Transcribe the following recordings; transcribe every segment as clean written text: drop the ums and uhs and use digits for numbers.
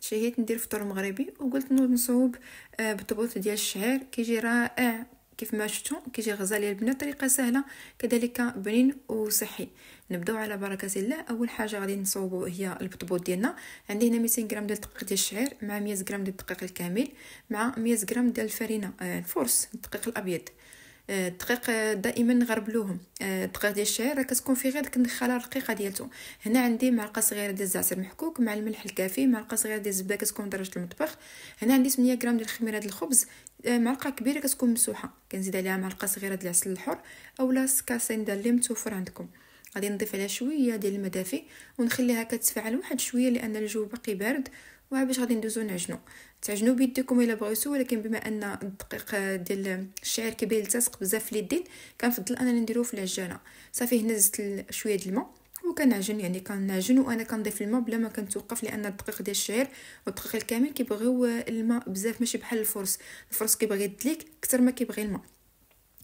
شهيت ندير فطور مغربي وقلت نوض نصوب بالطبوط ديال الشعير. كيجي رائع كيف ما شفتوا، كيجي غزالي البنات، طريقه سهله كذلك بنين وصحي. نبداو على بركه الله. اول حاجه غادي نصوبوا هي البطبوط ديالنا. عندي هنا 200 غرام ديال الدقيق ديال الشعير مع 100 غرام ديال الدقيق الكامل مع 100 غرام ديال الفرينه الفورس الدقيق الابيض. الدقيق دائما نغربلوهم. الدقيق ديال الشعير راه كتكون فيه غير ديك النخاله الرقيقه ديالته. هنا عندي معلقه صغيره ديال الزعتر محكوك مع الملح الكافي، معلقه صغيره ديال الزبده كتكون درجه المطبخ. هنا عندي 8 غرام ديال خميره ديال الخبز، معلقه كبيره كتكون مسوحه، كنزيد عليها معلقه صغيره ديال العسل الحر اولا كاسين ديال اللي متوفر عندكم. غادي نضيف عليها شويه ديال الماء دافي ونخليها كتفاعل واحد شويه لان الجو باقي بارد. وباش غادي ندوزو نعجنو، تعجنوا بيديكم الا بغيتو، ولكن بما ان الدقيق ديال الشعير كيبان يلتصق بزاف في اليدين كنفضل انني نديروه في العجانه. صافي هنا زدت شويه ديال الماء وكنعجن، يعني كنعجن وانا كنضيف الماء بلا ما كنتوقف، لان الدقيق ديال الشعير والدقيق الكامل كيبغيو الماء بزاف، ماشي بحال الفرص كيبغي يدليك اكثر ما كيبغي الماء.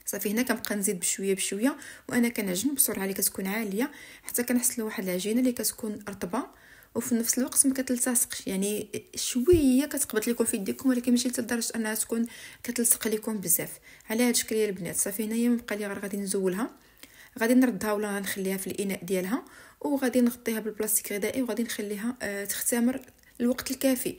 صافي هنا كنبقى نزيد بشويه بشويه وانا كنعجن بسرعه اللي كتكون عاليه حتى كنحصل لواحد العجينه اللي كتكون رطبه وفي نفس الوقت ما كتلتصقش، يعني شويه كتقبط لكم في يديكم ولكن ماشي لدرجه انها تكون كتلصق لكم بزاف. على هاد الشكل يا البنات. صافي هنايا مبقى لي غير غادي نزولها، غادي نردها ولا غنخليها في الاناء ديالها وغادي نغطيها بالبلاستيك غذائي وغادي نخليها تختمر الوقت الكافي.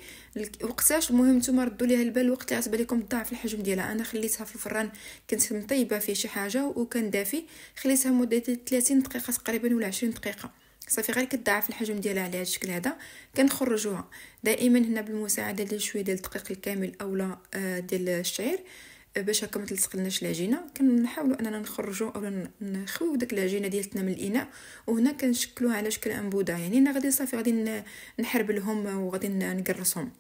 وقتاش المهم نتوما ردوا ليها البال الوقت اللي غتبان لكم ضعف الحجم ديالها. انا خليتها في الفران، كنت مطيبه فيه شي حاجه وكان دافي، خليتها مده 30 دقيقه تقريبا ولا 20 دقيقه. صافي غير كتضاعف الحجم ديالها على هذا الشكل هذا. كنخرجوها دائما هنا بالمساعده ديال شويه ديال الدقيق الكامل اولا ديال الشعير باش هكا ما تلصقلناش العجينه. كنحاولوا اننا نخرجوا اولا نخويو داك العجينه ديالتنا من الاناء، وهنا كنشكلوها على شكل انبوده. يعني انا غادي صافي غادي نحربلهم وغادي نقرصهم.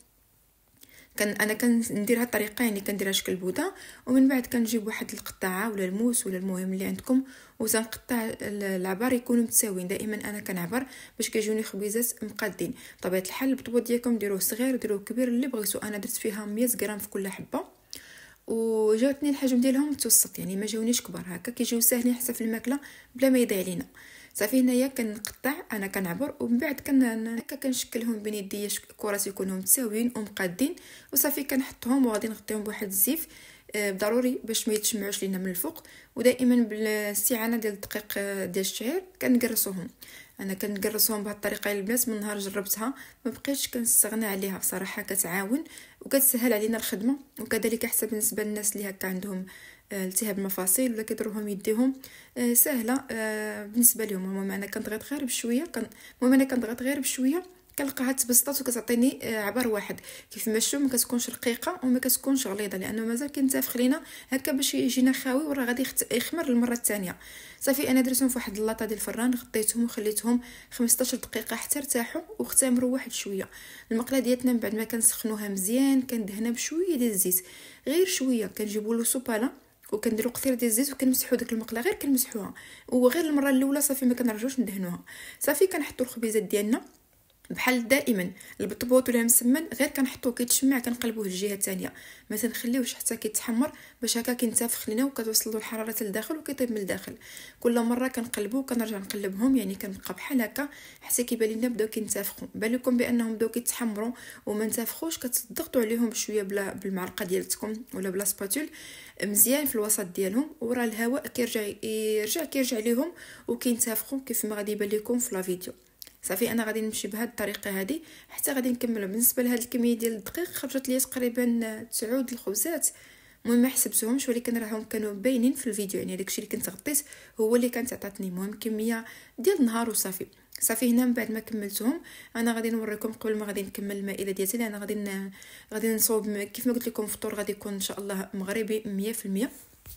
انا كندير هاد الطريقه، يعني كنديرها شكل بوده ومن بعد كنجيب واحد القطعه ولا الموس ولا المهم اللي عندكم وتنقطع العبار يكونوا متساويين. دائما انا كنعبر باش كيجوني خبيزات مقادين. بطبيعه الحال البطبوط ديالكم ديروه صغير وديروه كبير اللي بغيتو. انا درت فيها 100 غرام في كل حبه وجاوتني الحجم ديالهم متوسط، يعني ما جاونيش كبار، هكا كيجيو ساهلين حتى في الماكله بلا ما يضيع علينا. صافي هنايا كنقطع، انا كنعبر ومن بعد هكا كنشكلهم بين يديا كرات يكونوا متساويين ومقادين. وصافي كنحطهم وغادي نغطيهم بواحد الزيف ضروري باش ما يتشمعوش لينا من الفوق. ودائما بالاستعانه ديال الدقيق ديال الشعير كنقرصوهم. انا كنقرصهم بهذه الطريقه البنات، من نهار جربتها ما بقيتش كنستغنى عليها بصراحه، كتعاون وكتسهل علينا الخدمه. وكذلك حتى بالنسبه للناس اللي هكا عندهم التهاب المفاصل ولا كيضروهم يديهم سهله بالنسبه لهم. المهم انا كنضغط غير بشويه كنلقاها تبسطات وكتعطيني عبر واحد. كيف ما شفتوا ما كتكونش رقيقه وما كتكونش غليظه لانه مازال كينتفخ لينا هكا باش يجينا خاوي وراه غادي يخمر المره الثانيه. صافي انا درتهم في واحد اللاطه ديال الفران، غطيتهم وخليتهم 15 دقيقه حتى ارتاحوا واختمروا واحد شويه. المقله ديالتنا من بعد ما كنسخنوها مزيان كندهنها بشويه ديال الزيت، غير شويه. كنجيبوا له سوباله وكنديروا قطير ديال الزيت وكنمسحوا داك المقله، غير كنمسحوها وغير المره الاولى صافي ما كنرجعوش ندهنوها. صافي كنحطوا الخبيزات ديالنا بحال دائما البطبوط ولا مسمن، غير كنحطوه كيتشمع كنقلبوه الجهه الثانيه، ما تنخليوش حتى كيتحمر باش هكا كينتفخ لينا وكتوصل له الحراره للداخل وكيطيب من الداخل. كل مره كنقلبوه وكنرجع نقلبهم، يعني كنبقى بحال هكا حتى كيبان لنا بداو كينتفخوا. بالكم بانهم بداو كيتحمروا وما انتفخوش كتضغطوا عليهم بشويه بالمعلقه ديالتكم ولا بلا سباتول مزيان في الوسط ديالهم، ورا الهواء كيرجع ليهم وكينتفخوا كيف ما غادي يبان لكم في لا فيديو. صافي انا غادي نمشي بهذه الطريقه هذه حتى غادي نكملها. بالنسبه لهاد الكميه ديال الدقيق خرجت لي تقريبا 9 الخبزات، المهم ما حسبتهمش ولكن راهم كانوا باينين في الفيديو، يعني داكشي اللي كنت غطيت هو اللي كانت عطاتني المهم كميه ديال النهار. وصافي صافي هنا من بعد ما كملتهم انا غادي نوريكم قبل ما غادي نكمل المائده ديالتي. انا غادي نصوب كيف ما قلت لكم فطور غادي يكون ان شاء الله مغربي 100%.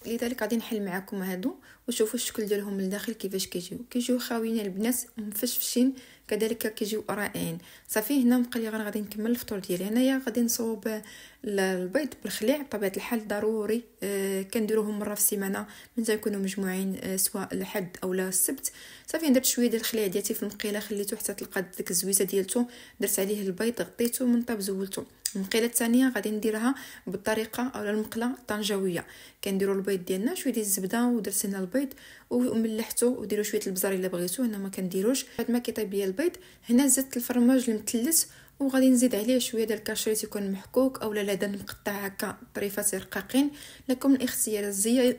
لذلك غادي نحل معكم هادو وشوفوا الشكل ديالهم من الداخل كيفاش كيجيو خاويين البنات مفشفشين، كذلك كيجيو رائعين. صافي هنا بقى لي غادي نكمل الفطور ديالي. هنايا غادي نصوب البيض بالخليع بطبيعه الحال ضروري كنديروهم مره في السيمانه من تكونوا مجموعين سواء الحد اولا السبت. صافي درت شويه ديال الخليع ديالتي في المقيله خليته حتى تلقى ديك الزويته ديالته، درت عليه البيض غطيته من طاب زولته. المقيله الثانيه غادي نديرها بالطريقه اولا المقله الطنجاويه. كنديروا البيض ديالنا شويه ديال الزبده ودرت هنا البيض وملحته وديروا شويه البزار الا بغيتو، انا ما كنديروش. بعد ما كيطيب ليا البيض هنا زدت الفرماج المثلث وغادي نزيد عليه شويه ديال الكاشريت يكون محكوك اولا لدن مقطع هكا طريفات رقاقين. لكم الاختيار.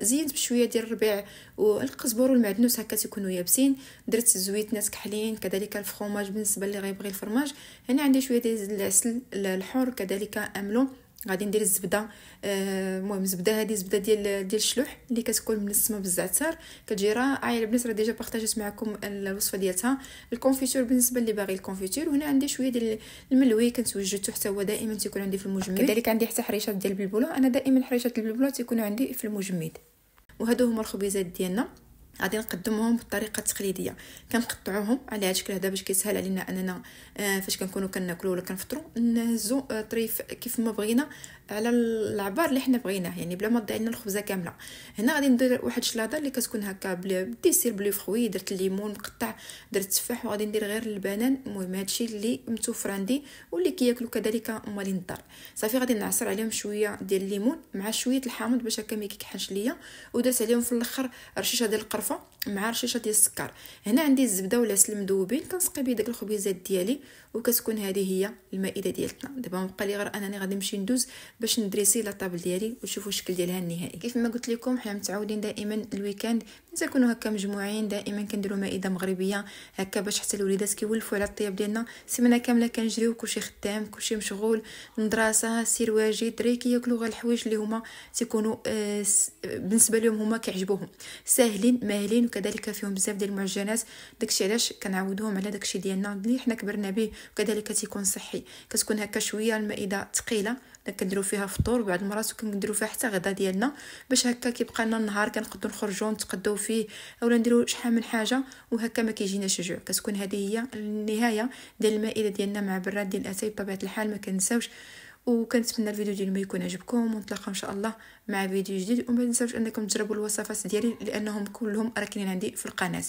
زينت بشويه ديال الربيع والقزبر والمعدنوس هكا تيكونوا يابسين. درت زويتنات كحلين، كذلك الفرماج بالنسبه اللي غيبغي الفرماج. هنا عندي شويه ديال العسل الحر، كذلك املو. غادي ندير الزبده، المهم الزبده هذه زبده ديال الشلوح اللي كتكون منسمه بالزعتر، كتجي رائعه. البنات راه ديجا بارطاجيت معكم الوصفه ديالها. الكونفيتور بالنسبه اللي باغي الكونفيتور، وهنا عندي شويه ديال الملوي كنتوجدته حتى هو دائما تيكون عندي في المجمد. كذلك عندي حتى حريشات ديال البلبله، انا دائما حريشات البلبله تيكونوا عندي في المجمد. وهادو هما الخبيزات ديالنا، غادي نقدمهم بالطريقه التقليديه. كنقطعوهم على هذا الشكل هذا باش كيسهل علينا اننا فاش كنكونوا كناكلوا ولا كنفطروا نهزوا طريف كيف ما بغينا على العبار اللي حنا بغيناه، يعني بلا ما تضيع لنا الخبزه كامله. هنا غادي ندير واحد الشلاضه اللي كتكون هكا بالديسير بلي فخوي، درت الليمون مقطع، درت التفاح، وغادي ندير غير البنان. المهم هادشي اللي متوفر عندي واللي كياكلوا كذلك مالين الدار. صافي غادي نعصر عليهم شويه ديال الليمون مع شويه الحامض باش هكا ما يكحلش ليا، ودرت عليهم في الاخر رشيشه ديال القرفه مع رشيشه ديال السكر. هنا عندي الزبده والعسل المذوبين، كنسقي به داك الخبيزات ديالي، وكتكون هذه هي المائده ديالتنا. دابا مبقى لي غير انني غادي نمشي ندوز باش ندريسي لا طابل ديالي وتشوفوا الشكل ديالها النهائي. كيف ما قلت لكم حنا متعودين دائما الويكاند نكونوا هكا مجموعين، دائما كنديروا مائده مغربيه هكا باش حتى الوليدات كيولفوا على الطياب ديالنا. سيمانه كامله كنجريو، كلشي خدام، كلشي مشغول، مدرسه، سير واجي، دري كياكلوا غير الحوايج اللي هما تيكونوا بالنسبه لهم هما كيعجبوهم، ساهلين ماهلين، وكذلك فيهم بزاف ديال المعجنات. داكشي علاش كنعاودوهم على داكشي ديالنا اللي حنا كبرنا به، وكذلك تيكون صحي. كتكون هكا شويه المائده ثقيله كنديروا فيها فطور، بعض المرات كنديروا فيها حتى غدا ديالنا باش هكا كيبقى لنا النهار كنقدروا نخرجوا نتقداو فيه اولا نديروا شحال من حاجه وهكا ما كيجيناش جوع. كتكون هذه هي النهايه ديال المائده ديالنا مع براد ديال الاتاي. بطبيعه الحال ما كنساوش، وكنتمنى الفيديو ديالنا يكون عجبكم، ونتلاقاو ان شاء الله مع فيديو جديد. وما تنساوش انكم تجربوا الوصفات ديالي لانهم كلهم راكنين عندي في القناه.